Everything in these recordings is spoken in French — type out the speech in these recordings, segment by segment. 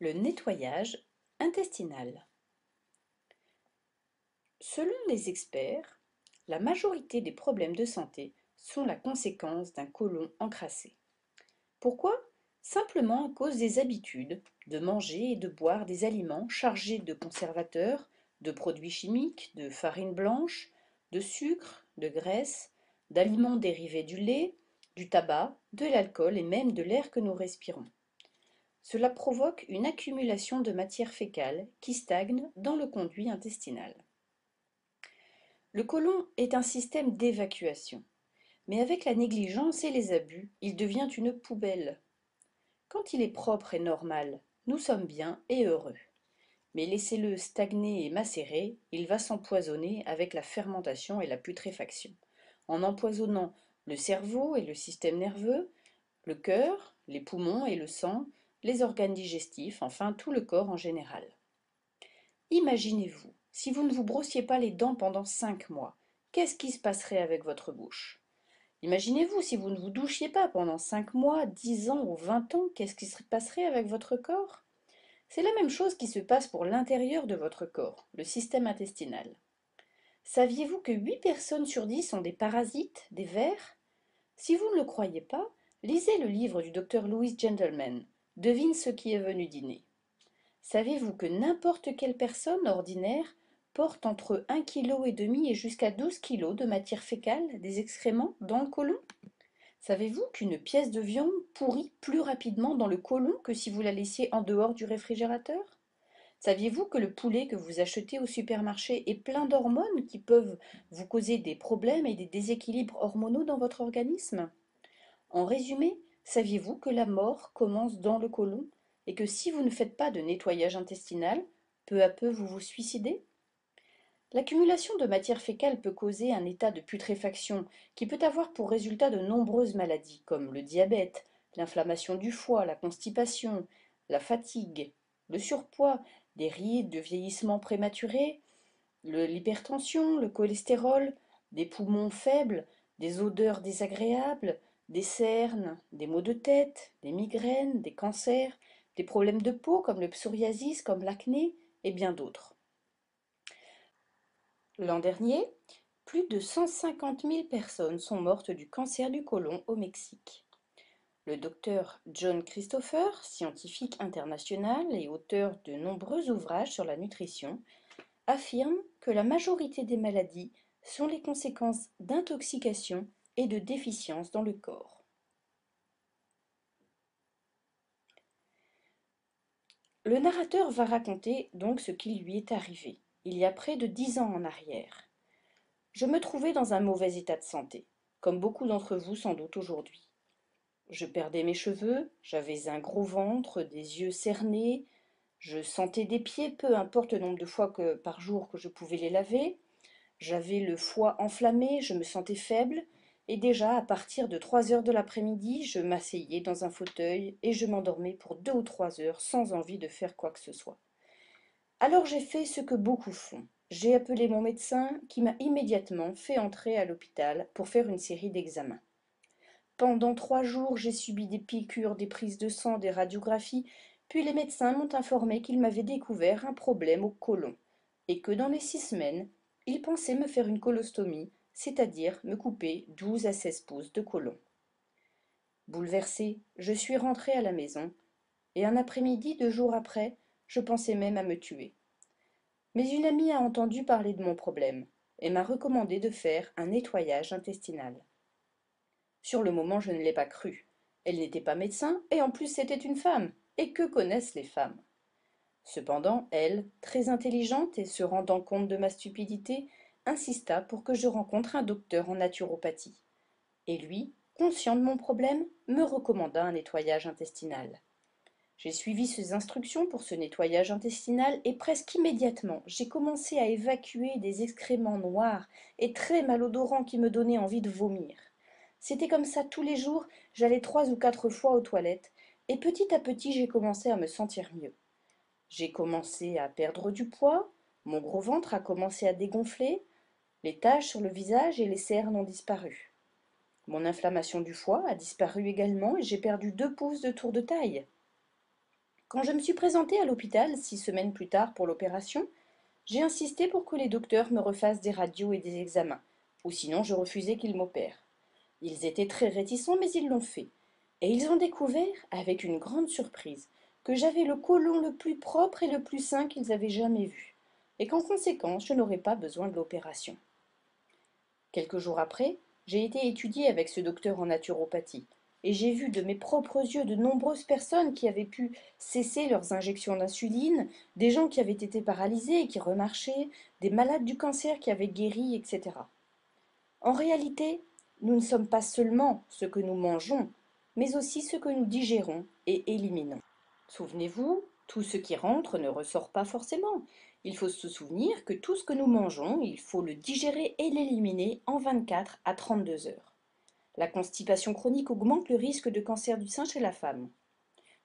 Le nettoyage intestinal. Selon les experts, la majorité des problèmes de santé sont la conséquence d'un côlon encrassé. Pourquoi? Simplement à cause des habitudes de manger et de boire des aliments chargés de conservateurs, de produits chimiques, de farine blanche, de sucre, de graisse, d'aliments dérivés du lait, du tabac, de l'alcool et même de l'air que nous respirons. Cela provoque une accumulation de matière fécale qui stagne dans le conduit intestinal. Le côlon est un système d'évacuation, mais avec la négligence et les abus, il devient une poubelle. Quand il est propre et normal, nous sommes bien et heureux. Mais laissez-le stagner et macérer, il va s'empoisonner avec la fermentation et la putréfaction, en empoisonnant le cerveau et le système nerveux, le cœur, les poumons et le sang, les organes digestifs, enfin tout le corps en général. Imaginez-vous, si vous ne vous brossiez pas les dents pendant 5 mois, qu'est-ce qui se passerait avec votre bouche? Imaginez-vous, si vous ne vous douchiez pas pendant 5 mois, 10 ans ou 20 ans, qu'est-ce qui se passerait avec votre corps? C'est la même chose qui se passe pour l'intérieur de votre corps, le système intestinal. Saviez-vous que 8 personnes sur 10 ont des parasites, des vers? Si vous ne le croyez pas, lisez le livre du docteur Louis Gentleman. Devine ce qui est venu dîner. Savez-vous que n'importe quelle personne ordinaire porte entre 1,5 kg et jusqu'à 12 kg de matière fécale, des excréments, dans le côlon? Savez-vous qu'une pièce de viande pourrit plus rapidement dans le côlon que si vous la laissiez en dehors du réfrigérateur? Saviez-vous que le poulet que vous achetez au supermarché est plein d'hormones qui peuvent vous causer des problèmes et des déséquilibres hormonaux dans votre organisme? En résumé, saviez-vous que la mort commence dans le côlon et que si vous ne faites pas de nettoyage intestinal, peu à peu vous vous suicidez? L'accumulation de matière fécale peut causer un état de putréfaction qui peut avoir pour résultat de nombreuses maladies comme le diabète, l'inflammation du foie, la constipation, la fatigue, le surpoids, des rides de vieillissement prématuré, l'hypertension, le cholestérol, des poumons faibles, des odeurs désagréables, des cernes, des maux de tête, des migraines, des cancers, des problèmes de peau comme le psoriasis, comme l'acné et bien d'autres. L'an dernier, plus de 150 000 personnes sont mortes du cancer du côlon au Mexique. Le docteur John Christopher, scientifique international et auteur de nombreux ouvrages sur la nutrition, affirme que la majorité des maladies sont les conséquences d'intoxication et de déficiences dans le corps. Le narrateur va raconter donc ce qui lui est arrivé, il y a près de 10 ans en arrière. Je me trouvais dans un mauvais état de santé, comme beaucoup d'entre vous sans doute aujourd'hui. Je perdais mes cheveux, j'avais un gros ventre, des yeux cernés, je sentais des pieds, peu importe le nombre de fois par jour que je pouvais les laver. J'avais le foie enflammé, je me sentais faible, et déjà à partir de 3 heures de l'après-midi, je m'asseyais dans un fauteuil et je m'endormais pour 2 ou 3 heures sans envie de faire quoi que ce soit. Alors j'ai fait ce que beaucoup font. J'ai appelé mon médecin qui m'a immédiatement fait entrer à l'hôpital pour faire une série d'examens. Pendant 3 jours, j'ai subi des piqûres, des prises de sang, des radiographies, puis les médecins m'ont informé qu'ils m'avaient découvert un problème au côlon, et que dans les 6 semaines, ils pensaient me faire une colostomie, c'est-à-dire me couper 12 à 16 pouces de côlon. Bouleversée, je suis rentrée à la maison, et un après-midi, 2 jours après, je pensais même à me tuer. Mais une amie a entendu parler de mon problème, et m'a recommandé de faire un nettoyage intestinal. Sur le moment, je ne l'ai pas cru. Elle n'était pas médecin, et en plus c'était une femme. Et que connaissent les femmes? Cependant, elle, très intelligente et se rendant compte de ma stupidité, insista pour que je rencontre un docteur en naturopathie. Et lui, conscient de mon problème, me recommanda un nettoyage intestinal. J'ai suivi ses instructions pour ce nettoyage intestinal et presque immédiatement, j'ai commencé à évacuer des excréments noirs et très malodorants qui me donnaient envie de vomir. C'était comme ça tous les jours, j'allais 3 ou 4 fois aux toilettes, et petit à petit j'ai commencé à me sentir mieux. J'ai commencé à perdre du poids, mon gros ventre a commencé à dégonfler, les taches sur le visage et les cernes ont disparu. Mon inflammation du foie a disparu également et j'ai perdu 2 pouces de tour de taille. Quand je me suis présentée à l'hôpital 6 semaines plus tard pour l'opération, j'ai insisté pour que les docteurs me refassent des radios et des examens, ou sinon je refusais qu'ils m'opèrent. Ils étaient très réticents, mais ils l'ont fait. Et ils ont découvert, avec une grande surprise, que j'avais le côlon le plus propre et le plus sain qu'ils avaient jamais vu, et qu'en conséquence je n'aurais pas besoin de l'opération. Quelques jours après, j'ai été étudier avec ce docteur en naturopathie, et j'ai vu de mes propres yeux de nombreuses personnes qui avaient pu cesser leurs injections d'insuline, des gens qui avaient été paralysés et qui remarchaient, des malades du cancer qui avaient guéri, etc. En réalité, nous ne sommes pas seulement ce que nous mangeons, mais aussi ce que nous digérons et éliminons. Souvenez-vous, tout ce qui rentre ne ressort pas forcément. Il faut se souvenir que tout ce que nous mangeons, il faut le digérer et l'éliminer en 24 à 32 heures. La constipation chronique augmente le risque de cancer du sein chez la femme.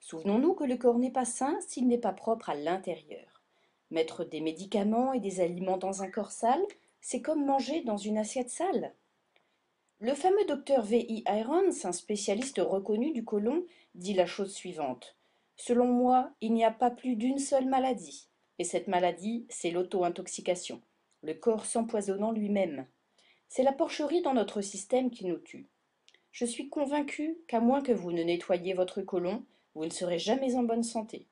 Souvenons-nous que le corps n'est pas sain s'il n'est pas propre à l'intérieur. Mettre des médicaments et des aliments dans un corps sale, c'est comme manger dans une assiette sale. Le fameux docteur V.I. Irons, un spécialiste reconnu du côlon, dit la chose suivante. Selon moi, il n'y a pas plus d'une seule maladie. Et cette maladie, c'est l'auto-intoxication, le corps s'empoisonnant lui-même. C'est la porcherie dans notre système qui nous tue. Je suis convaincu qu'à moins que vous ne nettoyiez votre côlon, vous ne serez jamais en bonne santé.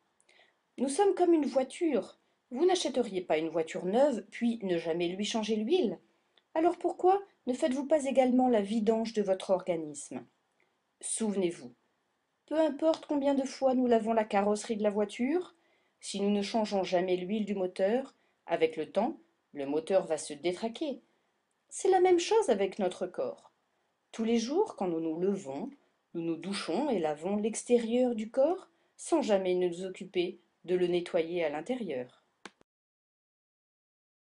Nous sommes comme une voiture. Vous n'achèteriez pas une voiture neuve, puis ne jamais lui changer l'huile. Alors pourquoi ne faites-vous pas également la vidange de votre organisme? Souvenez-vous, peu importe combien de fois nous lavons la carrosserie de la voiture, si nous ne changeons jamais l'huile du moteur, avec le temps, le moteur va se détraquer. C'est la même chose avec notre corps. Tous les jours, quand nous nous levons, nous nous douchons et lavons l'extérieur du corps sans jamais nous occuper de le nettoyer à l'intérieur.